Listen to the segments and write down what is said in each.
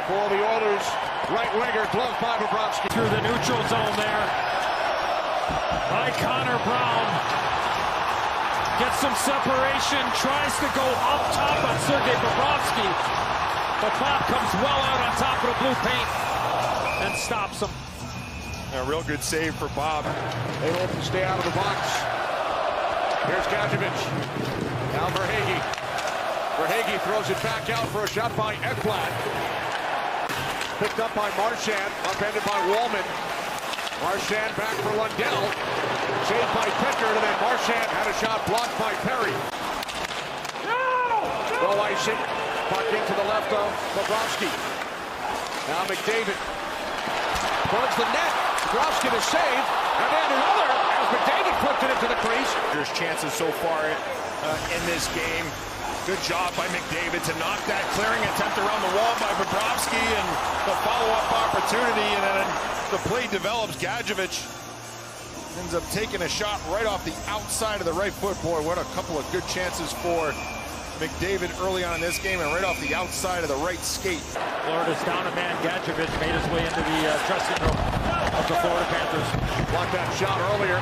for the Oilers. Right winger, glove by Bobrovsky. Through the neutral zone there. By Connor Brown. Gets some separation, tries to go up top on Sergei Bobrovsky. But Bob comes well out on top of the blue paint and stops him. A real good save for Bob. They hope to stay out of the box. Here's Gadjevich. Now Verhaeghe. Verhaeghe throws it back out for a shot by Ekblad. Picked up by Marchand, upended by Wallman. Marchand back for Lundell. Saved by Pickard, and then Marchand had a shot blocked by Perry. No icing. Puck into the left of Bobrovsky. Now McDavid. Towards the net. Bobrovsky to save. And then another as McDavid flipped it into the crease. There's chances so far in this game. Good job by McDavid to knock that clearing attempt around the wall by Bobrovsky, and the follow-up opportunity, and then the play develops. Gadjevich ends up taking a shot right off the outside of the right foot. Boy, what a couple of good chances for McDavid early on in this game, and right off the outside of the right skate. Florida's down a man. Gadjevich made his way into the dressing room of the Florida Panthers. Blocked that shot earlier.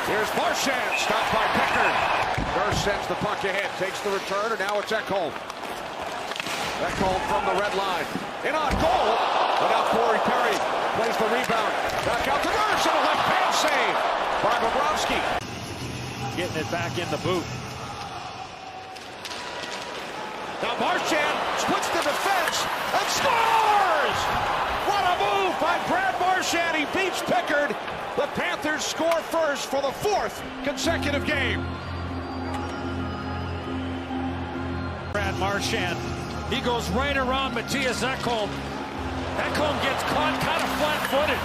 Here's Marchand, stopped by Pickard. Nurse sends the puck ahead, takes the return, and now it's Ekholm. Ekholm from the red line. In on goal, but now Corey Perry plays the rebound. Back out to Nurse, and a left-hand save by Bobrovsky. Getting it back in the boot. Now Marchand splits the defense and scores! What a move by Brad Marchand. He beats Pickard. The Panthers score first for the fourth consecutive game. Brad Marchand. He goes right around Mattias Ekholm. Ekholm gets caught kind of flat-footed.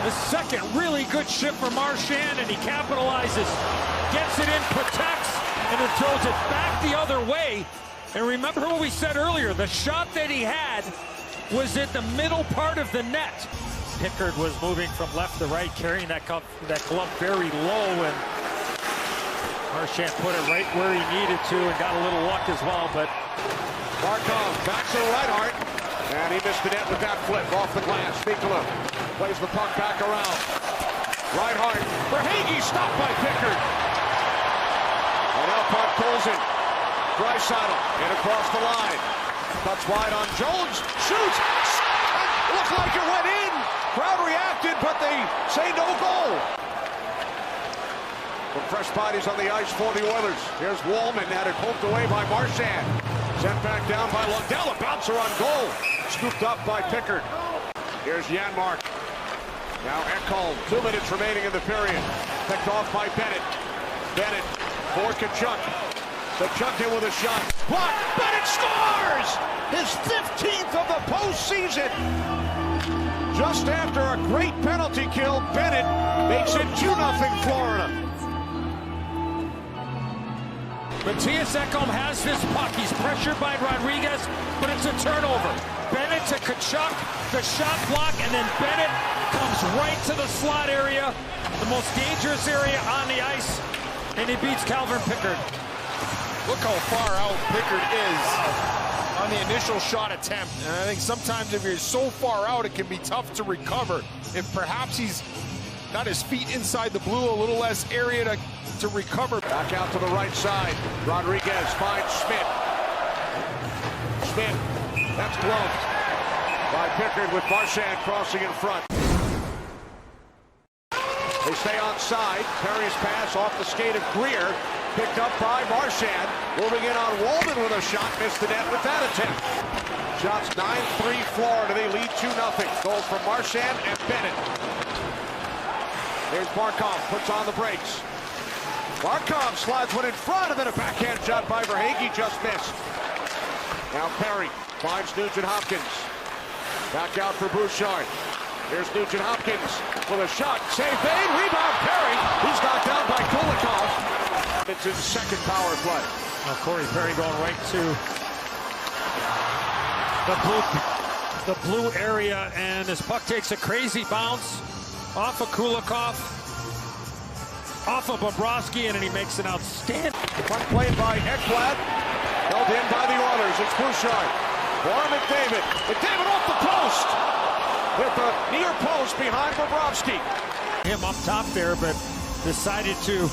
The second really good shift for Marchand, and he capitalizes. Gets it in, protects, and then throws it back the other way. And remember what we said earlier, the shot that he had was at the middle part of the net. Pickard was moving from left to right, carrying that glove very low, and Marchand put it right where he needed to and got a little luck as well. But Markov back to Reinhart, and he missed the net with that flip off the glass. Mikula plays the puck back around. Reinhart, Verhaeghe stopped by Pickard. And now puck pulls in. Draisaitl in across the line. Cuts wide on Jones, shoots, and looked like it went in. Crowd reacted, but they say no goal. Some fresh bodies on the ice for the Oilers. Here's Wallman, had it poked away by Marchand. Sent back down by Lundell, a bouncer on goal. Scooped up by Pickard. Here's Janmark. Now Ekholm, 2 minutes remaining in the period. Picked off by Bennett. Bennett for Tkachuk. Tkachuk in with a shot. Blocked. Bennett scores! His 15th of the postseason. Just after a great penalty kill, Bennett makes it 2-0 Florida. Mattias Ekholm has this puck. He's pressured by Rodriguez, but it's a turnover. Bennett to Tkachuk, the shot block, and then Bennett comes right to the slot area, the most dangerous area on the ice, and he beats Calvin Pickard. Look how far out Pickard is on the initial shot attempt. And I think sometimes if you're so far out, it can be tough to recover. If perhaps he's got his feet inside the blue, a little less area to recover. Back out to the right side. Rodriguez finds Schmidt. Schmidt, that's gloved by Pickard with Marchand crossing in front. They stay onside. Perry's pass off the skate of Greer. Picked up by Marchand. Moving in on Wallman with a shot. Missed the net with that attempt. Shots 9-3 Florida. They lead 2-0. Goals from Marchand and Bennett. Here's Markov. Puts on the brakes. Markov slides one in front, and then a backhand shot by Verhaeghe just missed. Now Perry finds Nugent-Hopkins. Back out for Bouchard. Here's Nugent-Hopkins with a shot. Save made. Rebound Perry. He's knocked down by Kulikov. It's his second power play. Now Corey Perry going right to the blue area, and his puck takes a crazy bounce off of Kulikov, off of Bobrovsky, and then he makes an outstanding. Puck played by Ekblad. Held in by the Oilers. It's Bouchard. For McDavid. McDavid off the post. With the near post behind Bobrovsky. Him up top there, but decided to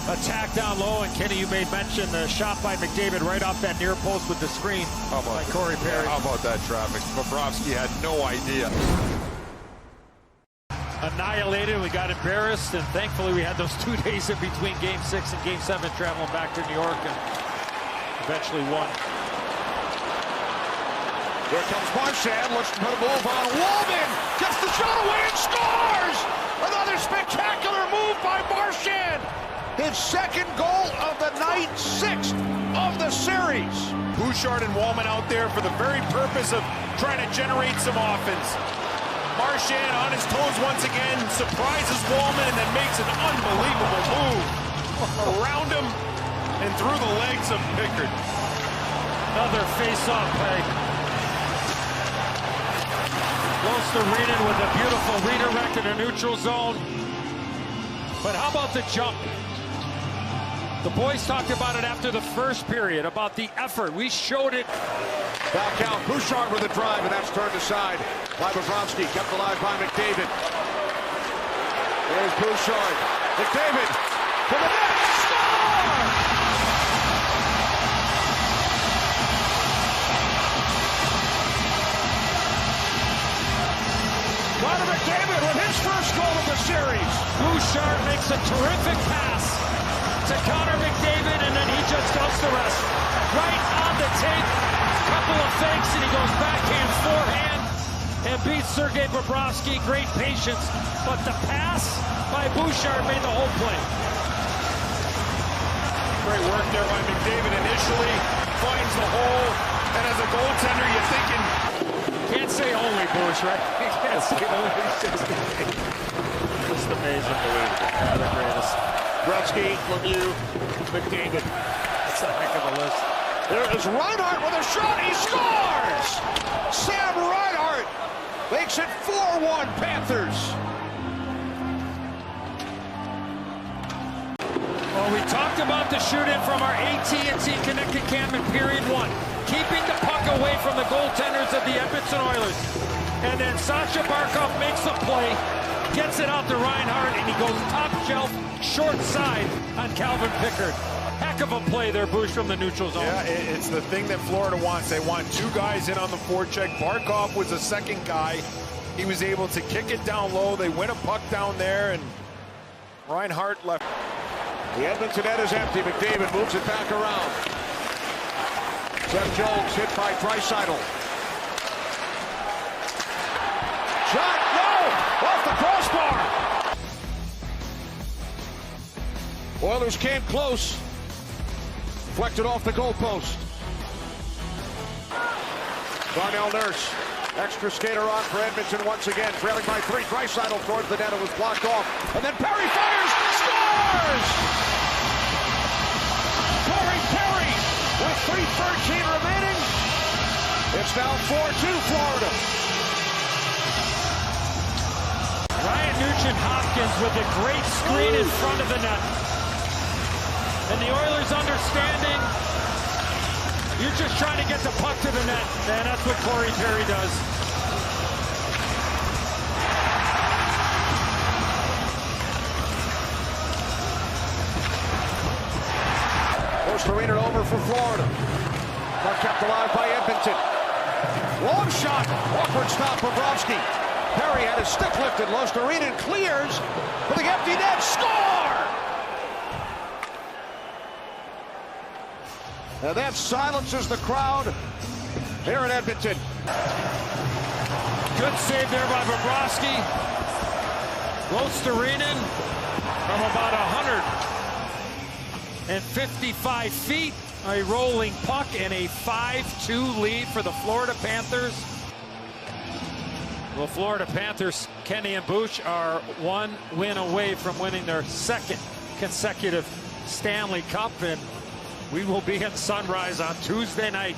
attack down low. And Kenny, you made mention the shot by McDavid right off that near post with the screen by Corey Perry. How about that traffic? Bobrovsky had no idea. Annihilated, we got embarrassed, and thankfully we had those 2 days in between Game 6 and Game 7 traveling back to New York and eventually won. Here comes Marchand, looks to put a move on Walman, gets the shot away and scores! Another spectacular move by Marchand! His second goal of the night, 6th of the series. Bouchard and Walman out there for the very purpose of trying to generate some offense. Marchand on his toes once again, surprises Walman and then makes an unbelievable move around him and through the legs of Pickard. Another face-off play. Goes to Reedon with a beautiful redirect in a neutral zone. But how about the jump? The boys talked about it after the first period, about the effort. We showed it. Back out, Bouchard with a drive, and that's turned aside by Bobrovsky, kept alive by McDavid. There's Bouchard. McDavid to the net, score! Connor McDavid with his first goal of the series. Bouchard makes a terrific pass to Connor McDavid, and then he just does the rest. Right on the tape, couple of fakes, and he goes backhand, forehand, and beats Sergei Bobrovsky. Great patience, but the pass by Bouchard made the whole play. Great work there by McDavid initially, finds the hole, and as a goaltender, you're thinking... Can't say only Bush, right? You can't say only. Just amazing, believable. The greatest. Gretzky, Lemieux, McDavid. That's a heck of a list. There is Reinhart with a shot. He scores! Sam Reinhart makes it 4-1 Panthers. Well, we talked about the shoot-in from our AT&T Connected Cam in period 1. Keeping the puck away from the goaltenders of the Edmonton Oilers. And then Sasha Barkov makes the play, gets it out to Reinhart, and he goes top shelf, short side on Calvin Pickard. Heck of a play there, Bush, from the neutral zone. Yeah, it's the thing that Florida wants. They want 2 guys in on the forecheck. Barkov was the second guy. He was able to kick it down low. They win a puck down there, and Reinhart left. The Edmonton net is empty. McDavid moves it back around. Seth Jones hit by Draisaitl. Shot, no! Off the crossbar! Oilers came close. Deflected off the goalpost. Darnell Nurse. Extra skater on for Edmonton once again. Trailing by 3. Draisaitl towards the net. It was blocked off. And then Perry fires! Scores! With 3:13 remaining, it's now 4-2 Florida. Ryan Nugent-Hopkins with a great screen in front of the net. And the Oilers understanding, you're just trying to get the puck to the net. And that's what Corey Perry does. Arena over for Florida. Puck kept alive by Edmonton. Long shot. Awkward stop. Bobrovsky. Perry had his stick lifted. Arena clears for the empty net. Score! And that silences the crowd here in Edmonton. Good save there by Bobrovsky. Arena from about 155 feet, a rolling puck, and a 5-2 lead for the Florida Panthers. Well, Florida Panthers, Kenny and Bush, are 1 win away from winning their 2nd consecutive Stanley Cup, and we will be at Sunrise on Tuesday night.